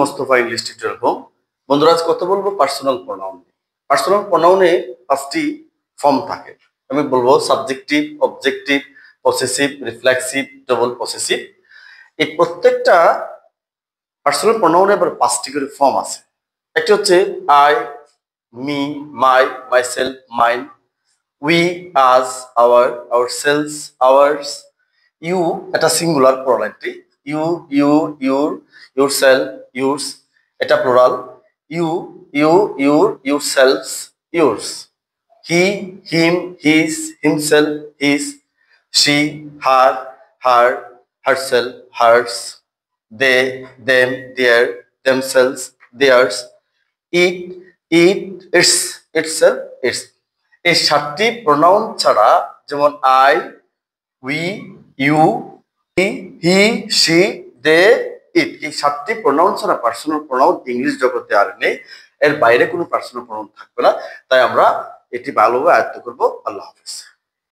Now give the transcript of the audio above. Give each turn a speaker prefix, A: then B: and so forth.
A: Mostafa English tutorial home. বন্ধুরা, আজ কথা বলবো পার্সোনাল প্রোনাউন। পার্সোনাল প্রোনাউনে 5টি ফর্ম থাকে। আমি বলবো subjective, objective, possessive, reflexive, double possessive. এই প্রত্যেকটা পার্সোনাল প্রোনাউনে আবার 5টি করে ফর্ম আছে। একটি হচ্ছে I, me, my, myself, mine, we, us, our, ourselves, ours. You এটা সিঙ্গুলার প্লুরাল একটি, you, you, your, yourself, yours এটা plural, you, you, your, yourselves, yours. He, him, his, himself, his. She, her, her, herself, hers. They, them, their, themselves, theirs. It, it, its, itself, its. এই 7টি pronoun ছাড়া, যেমন I, we, you, he, she, they, it, এই 7টি pronoun ছাড়া personal pronoun English জগতে আর নেই। এর বাইরে কোনো পার্সোনাল প্রোনাউন থাকবে না। তাই আমরা এটি ভালোভাবে আয়ত্ত করবো। আল্লাহ হাফেজ।